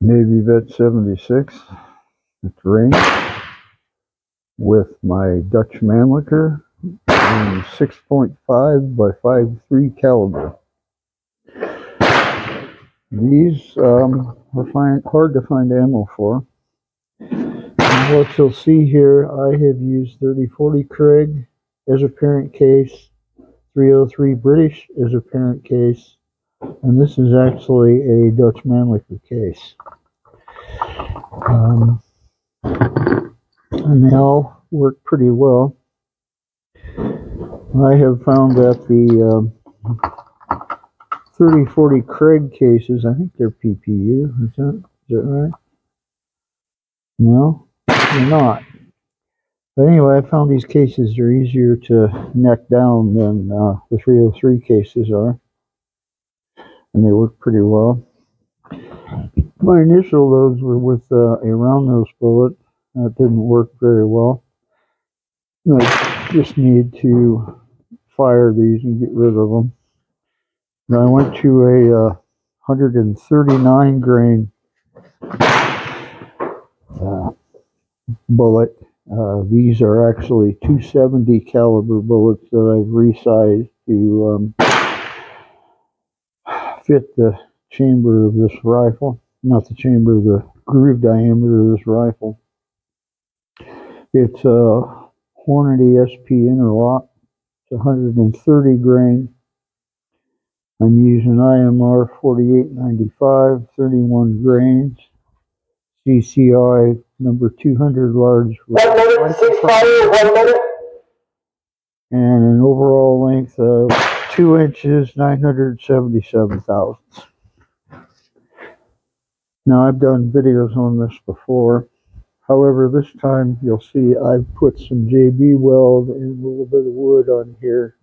Navy Vet 76 at range with my Dutch MANNLICHER and 6.5 by 5.3 caliber. These are hard to find ammo for. And what you'll see here, I have used 3040 Krag as a parent case, 303 British as a parent case, and this is actually a Dutch MANNLICHER case. And they all work pretty well. I have found that the 3040 Krag cases, I think they're PPU, is that right? No, they're not. But anyway, I found these cases are easier to neck down than the 303 cases are, and they work pretty well. My initial loads were with a round nose bullet. That didn't work very well. I just need to fire these and get rid of them. And I went to a 139 grain bullet. These are actually 270 caliber bullets that I've resized to fit the chamber of this rifle. Not the chamber, the groove diameter of this rifle. It's a Hornady SP interlock. It's 130 grain. I'm using IMR 4895, 31 grains. CCI number 200 large. 1 minute, 6 fire, 1 minute. And an overall length of 2 inches, 977 thousandths. Now, I've done videos on this before. However, this time you'll see I've put some JB weld and a little bit of wood on here.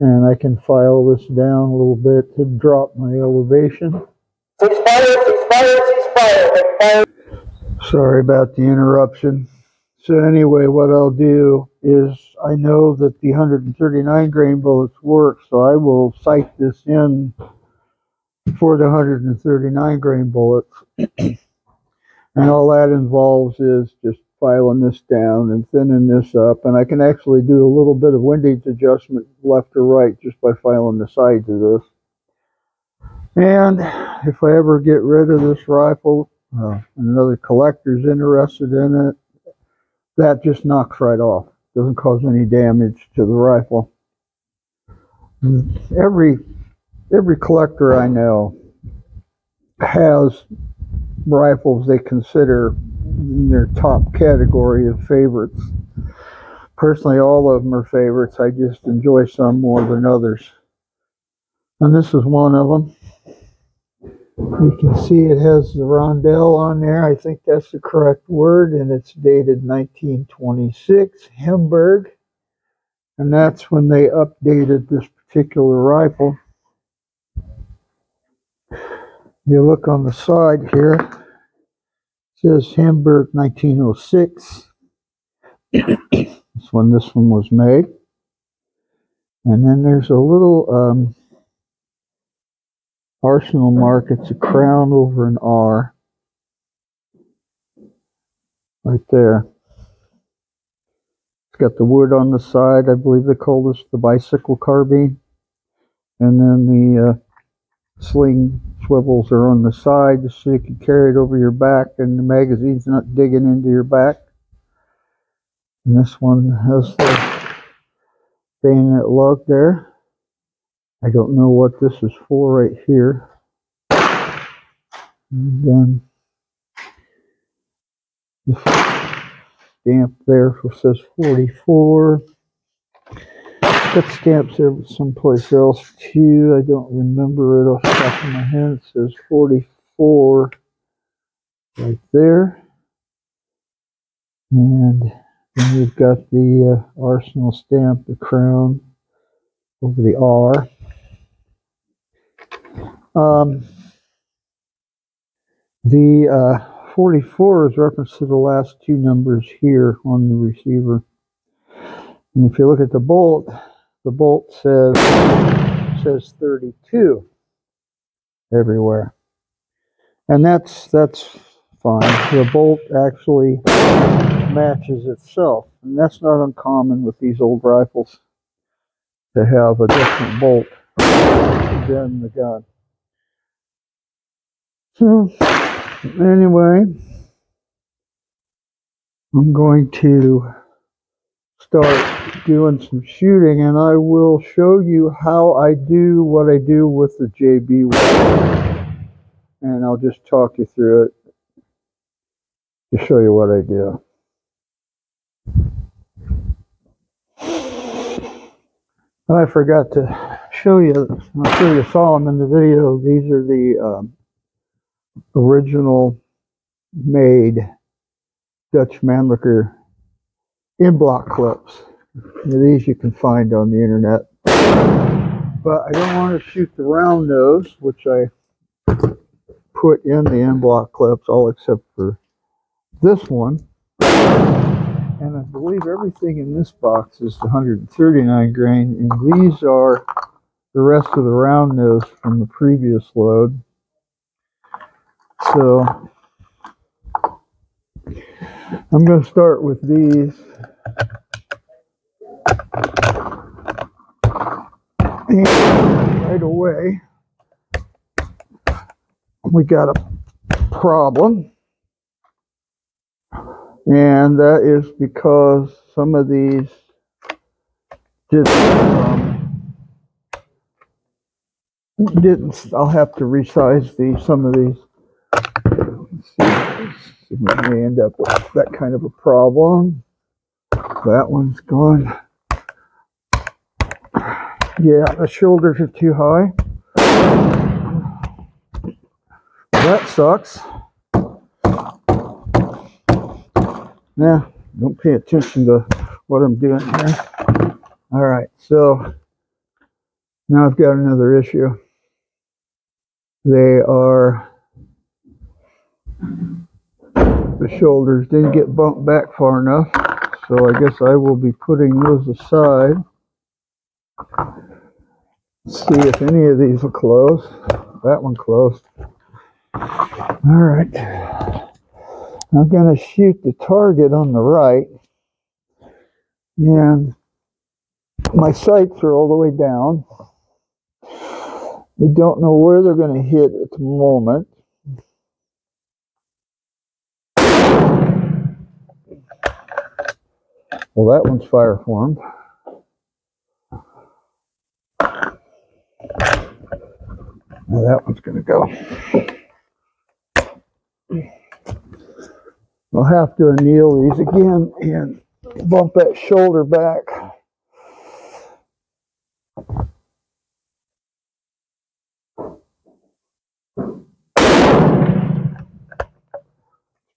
And I can file this down a little bit to drop my elevation. Sorry about the interruption. So anyway, what I'll do is, I know that the 139 grain bullets work, so I will sight this in for the 139 grain bullets. And all that involves is just filing this down and thinning this up, and I can actually do a little bit of windage adjustment left or right just by filing the sides of this. And if I ever get rid of this rifle, another collector's interested in it, that just knocks right off. Doesn't cause any damage to the rifle. Every collector I know has rifles they consider in their top category of favorites. Personally, all of them are favorites. I just enjoy some more than others. And this is one of them. You can see it has the rondelle on there. I think that's the correct word, and it's dated 1926, Hamburg. And that's when they updated this particular rifle. You look on the side here, it says Hamburg 1906. That's when this one was made. And then there's a little arsenal mark. It's a crown over an R. Right there. It's got the wood on the side. I believe they call this the bicycle carbine. And then the sling swivels are on the side just so you can carry it over your back and the magazine's not digging into your back. And this one has the bayonet lug there. I don't know what this is for right here. And then the stamp there says 44. Got stamps there someplace else too. I don't remember it off the top of my head. It says 44 right there. And then we've got the Arsenal stamp, the crown over the R. The 44 is reference to the last two numbers here on the receiver. And if you look at the bolt says 32 everywhere. And that's fine. The bolt actually matches itself, and that's not uncommon with these old rifles to have a different bolt than the gun. So anyway, I'm going to start doing some shooting, and I will show you how I do what I do with the JB one, and I'll just talk you through it to show you what I do. I forgot to show you, I'm sure you saw them in the video, these are the original made Dutch Mannlicher in-block clips. These you can find on the internet. But I don't want to shoot the round nose, which I put in the in-block clips, all except for this one. And I believe everything in this box is the 139 grain, and these are the rest of the round nose from the previous load. So I'm going to start with these. And right away, we got a problem. And that is because some of these didn't, I'll have to resize some of these. Let's see, we may end up with that kind of a problem. That one's gone. Yeah, the shoulders are too high. That sucks. Now, don't pay attention to what I'm doing here. All right, so now I've got another issue. The shoulders didn't get bumped back far enough, so I guess I will be putting those aside. See if any of these will close. That one closed. All right. I'm going to shoot the target on the right, and my sights are all the way down. I don't know where they're going to hit at the moment. Well, that one's fire formed. Now that one's going to go. I'll have to anneal these again and bump that shoulder back.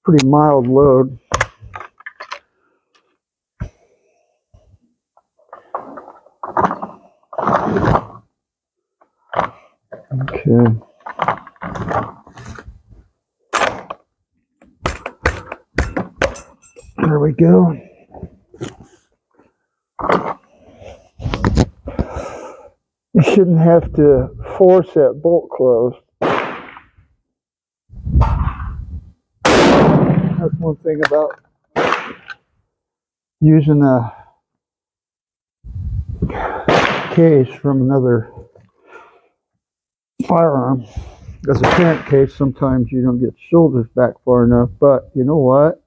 Pretty mild load. Okay. There we go. You shouldn't have to force that bolt closed. That's one thing about using a case from another firearm. As a parent case, sometimes you don't get shoulders back far enough, but you know what?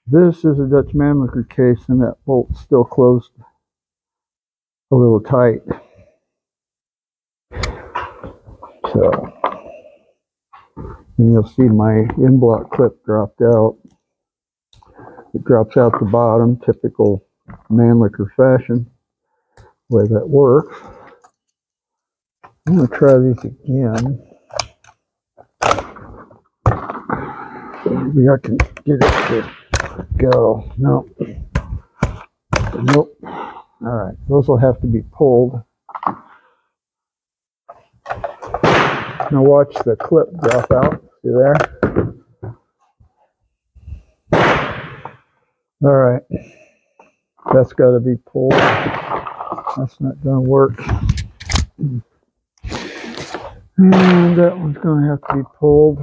This is a Dutch Mannlicher case, and that bolt's still closed a little tight. So, and you'll see my in-block clip dropped out. It drops out the bottom, typical Mannlicher fashion, the way that works. I'm going to try these again. Maybe I can get it to go. No. Nope. All right. Those will have to be pulled. Now watch the clip drop out. See there? All right. That's got to be pulled. That's not going to work. And that one's going to have to be pulled.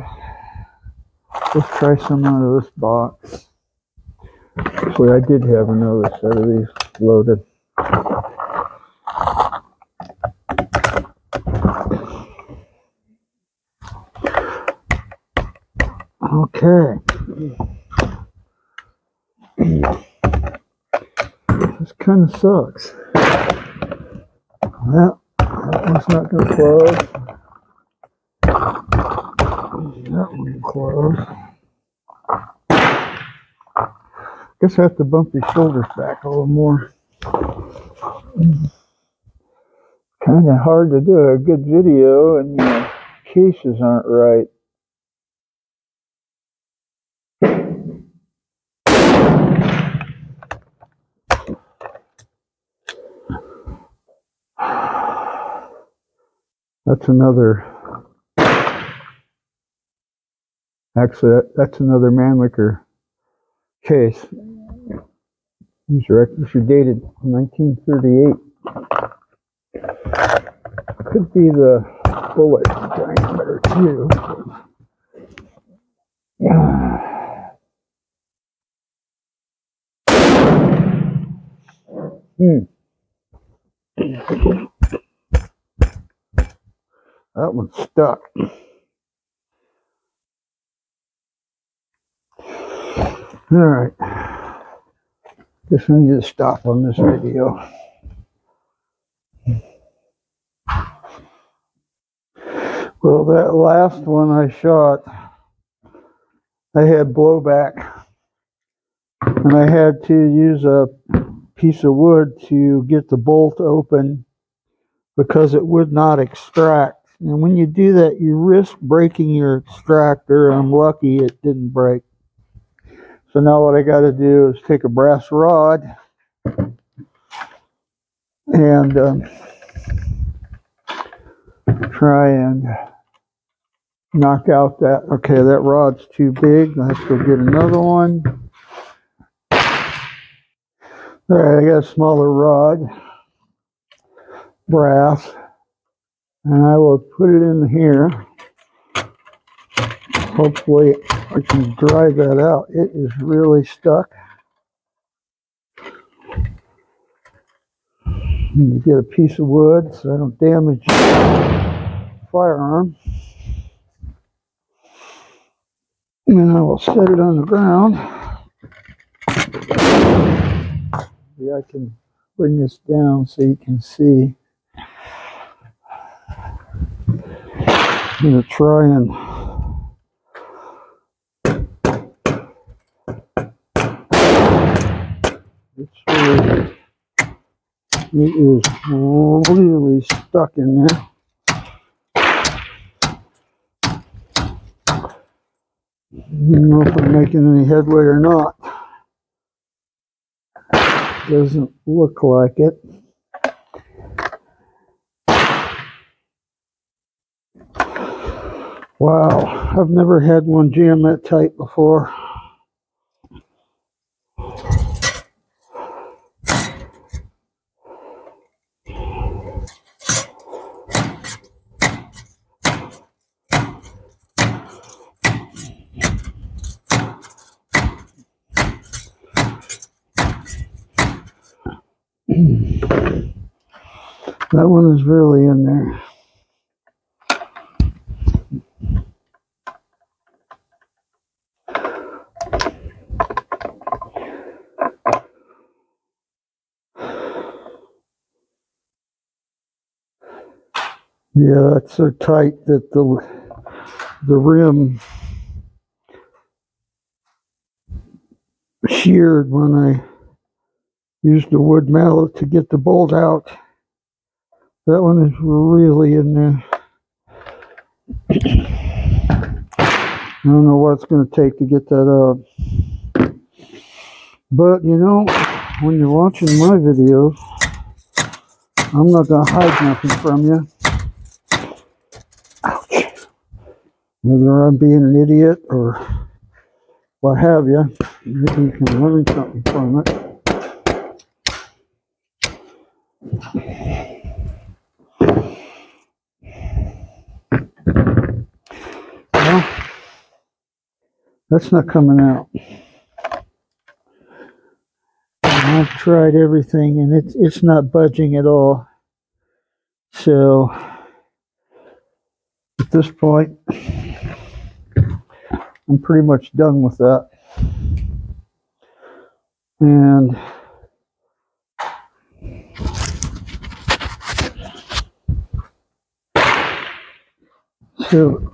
Let's try some out of this box. Actually, I did have another set of these loaded. Okay. This kind of sucks. Well, that one's not going to close. That one can close. Guess I have to bump these shoulders back a little more. Kind of hard to do a good video and the cases aren't right. That's another, actually that's another MANNLICHER case. These are dated 1938. Could be the bullet diameter too. That one's stuck. All right. Guess I need to stop on this video. Well, that last one I shot, I had blowback, and I had to use a piece of wood to get the bolt open because it would not extract. And when you do that, you risk breaking your extractor. I'm lucky it didn't break. So now what I got to do is take a brass rod and try and knock out that. Okay, that rod's too big. Let's go get another one. All right, I got a smaller rod, brass, and I will put it in here. Hopefully I can dry that out. It is really stuck. Need to get a piece of wood so I don't damage the firearm. And I will set it on the ground. Maybe I can bring this down so you can see. I'm going to try and it is really stuck in there. I don't know if I'm making any headway or not. Doesn't look like it. Wow, I've never had one jam that tight before. That one is really in there. Yeah, it's so tight that the rim sheared when I used the wood mallet to get the bolt out. That one is really in there. I don't know what it's going to take to get that out. But, you know, when you're watching my videos, I'm not going to hide nothing from you. Ouch. Whether I'm being an idiot or what have you, maybe you can learn something from it. That's not coming out. And I've tried everything, and it's not budging at all. So at this point, I'm pretty much done with that. And so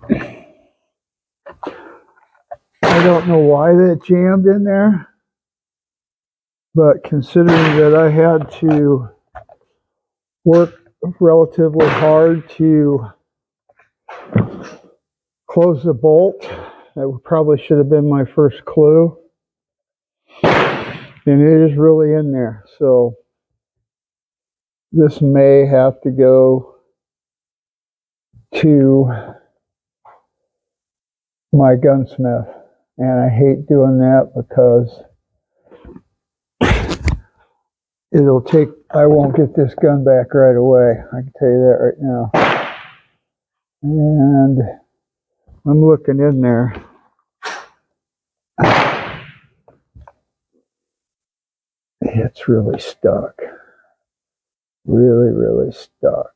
I don't know why that jammed in there, but considering that I had to work relatively hard to close the bolt, that probably should have been my first clue. And it is really in there. So this may have to go to my gunsmith. And I hate doing that because it'll take, I won't get this gun back right away. I can tell you that right now. And I'm looking in there. It's really stuck. Really, really stuck.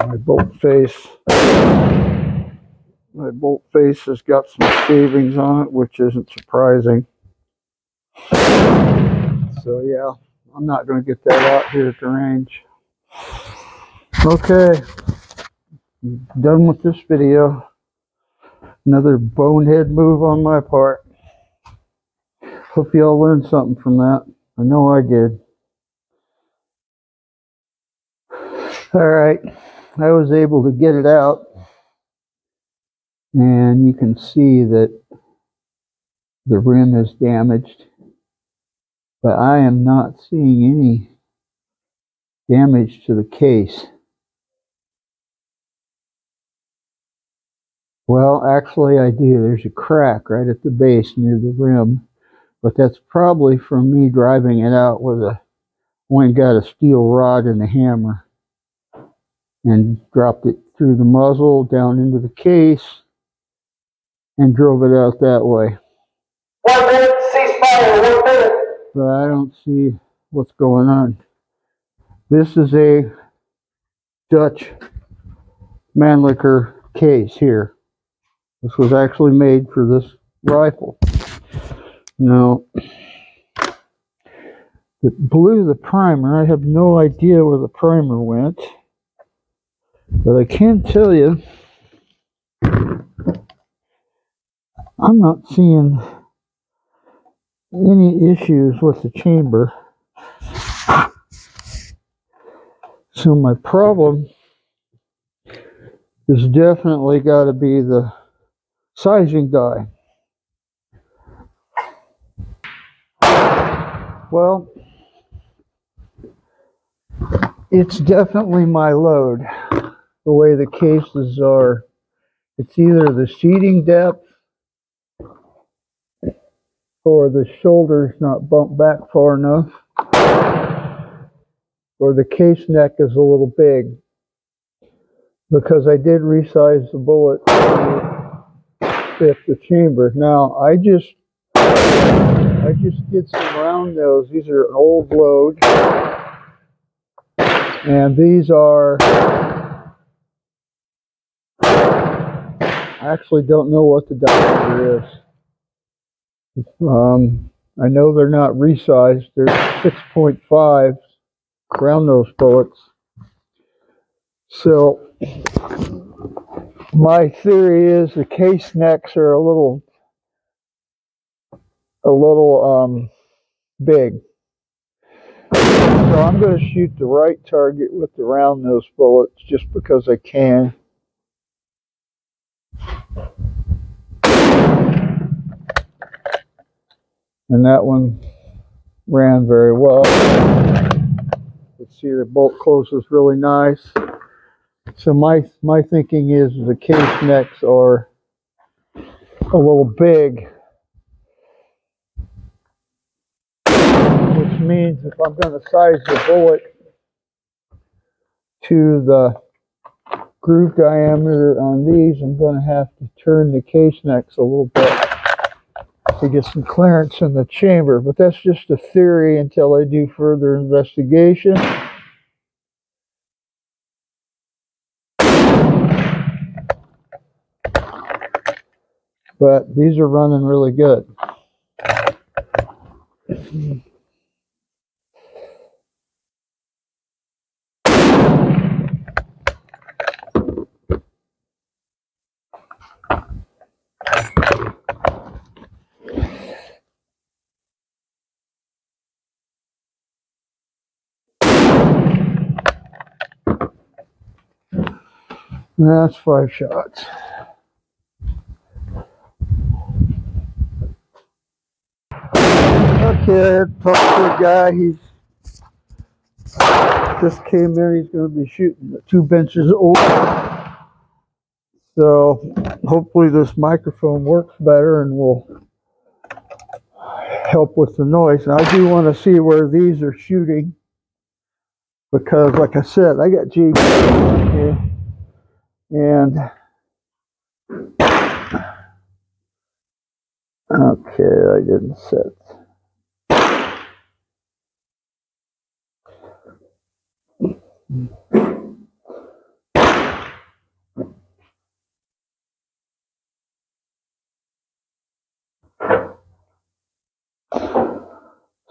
My bolt face has got some shavings on it, which isn't surprising. So yeah, I'm not going to get that out here at the range. Okay, done with this video. Another bonehead move on my part. Hope you all learned something from that. I know I did. Alright, I was able to get it out. And you can see that the rim is damaged. But I am not seeing any damage to the case. Well, actually I do. There's a crack right at the base near the rim. But that's probably from me driving it out with got a steel rod and a hammer. And dropped it through the muzzle, down into the case, and drove it out that way. 1 minute, ceasefire, 1 minute. But I don't see what's going on. This is a Dutch MANNLICHER case here. This was actually made for this rifle. Now, it blew the primer. I have no idea where the primer went. But I can tell you, I'm not seeing any issues with the chamber. So my problem is definitely got to be the sizing die. Well, it's definitely my load. The way the cases are, it's either the seating depth or the shoulder's not bumped back far enough, or the case neck is a little big, because I did resize the bullet to fit the chamber. Now I just did some round nose. These are an old load, and these are, I actually don't know what the diameter is. I know they're not resized. They're 6.5 round nose bullets. So my theory is the case necks are a little big. So I'm going to shoot the right target with the round nose bullets just because I can. And that one ran very well. Let's see, the bolt closes really nice. So my thinking is the case necks are a little big, which means if I'm going to size the bullet to the groove diameter on these, I'm going to have to turn the case necks a little bit to get some clearance in the chamber, but that's just a theory until I do further investigation. But these are running really good. That's 5 shots. Okay, I talked to a guy. He just came in. He's going to be shooting 2 benches over. So hopefully this microphone works better and will help with the noise. And I do want to see where these are shooting, because like I said, I got JB here, and okay, I didn't set.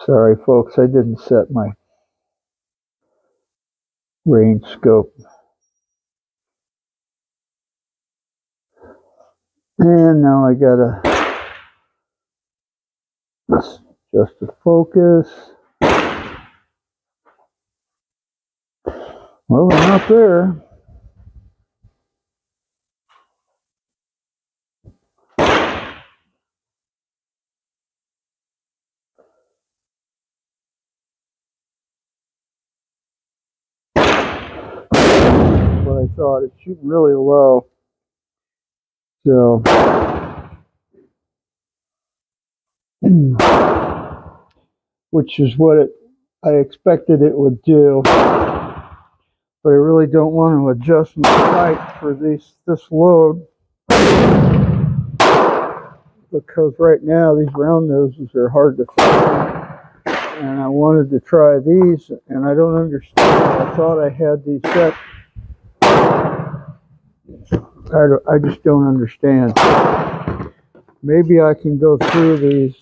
Sorry folks, I didn't set my range scope. And now I gotta adjust the focus. Well, we're not there. What I thought, it's shooting really low. So, which is what I expected it would do. But I really don't want to adjust my sight for this load, because right now these round noses are hard to find. And I wanted to try these, and I don't understand. I thought I had these set. I just don't understand. Maybe I can go through these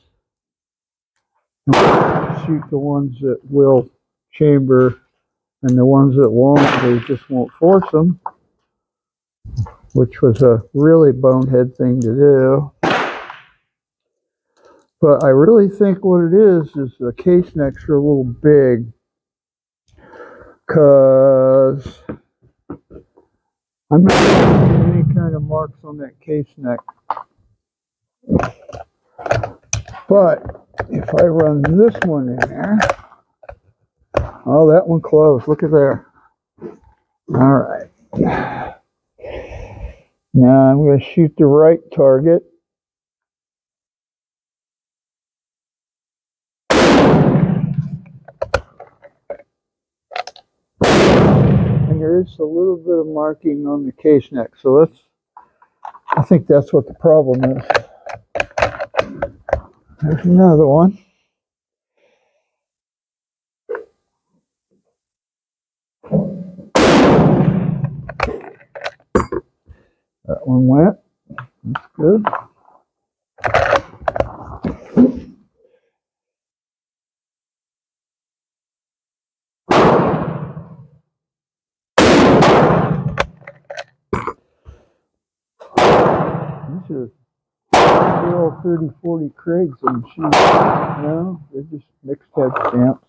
and shoot the ones that will chamber, and the ones that won't, they just won't force them, which was a really bonehead thing to do. But I really think what it is the case necks are a little big, because I'm not seeing any kind of marks on that case neck. But if I run this one in there, oh, that one closed. Look at there. All right. Now I'm going to shoot the right target. And there is a little bit of marking on the case neck. So I think that's what the problem is. There's another one. That one went. That's good. These are real 30-40 Craigs and she's, no, they're just mixed head stamps.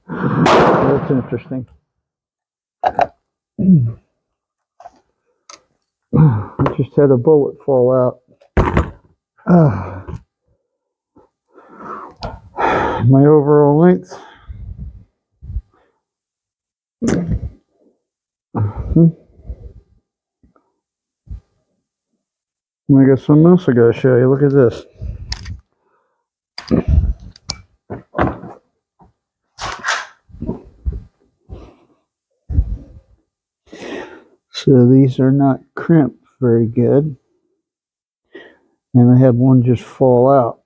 That's interesting. I just had a bullet fall out. My overall length. I got something else I gotta show you. Look at this. So these are not crimped very good. And I had one just fall out.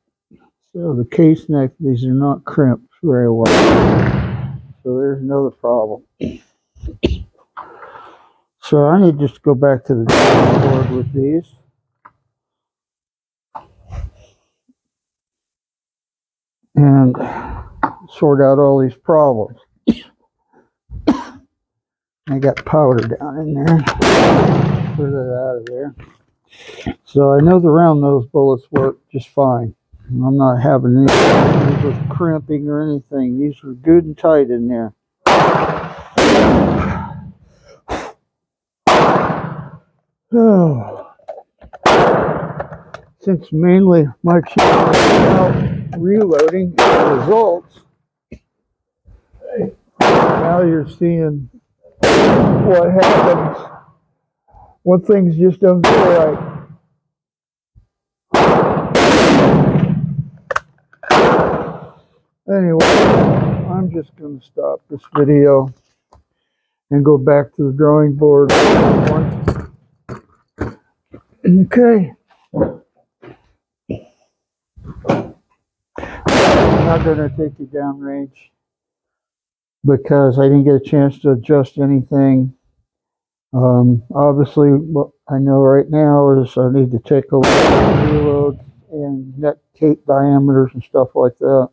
So the case neck, these are not crimped very well. So there's another problem. So I need just to go back to the drawing board with these. And sort out all these problems. I got powder down in there. Put it out of there. So I know the round nose bullets work just fine. I'm not having any issues with crimping or anything. These are good and tight in there. Oh. Since mainly my channel is about reloading results, now you're seeing what happens when things just don't go right. Anyway, I'm just going to stop this video and go back to the drawing board. Okay. I'm not going to take you downrange because I didn't get a chance to adjust anything. Obviously, what I know right now is I need to take a look at reload and neck tape diameters and stuff like that.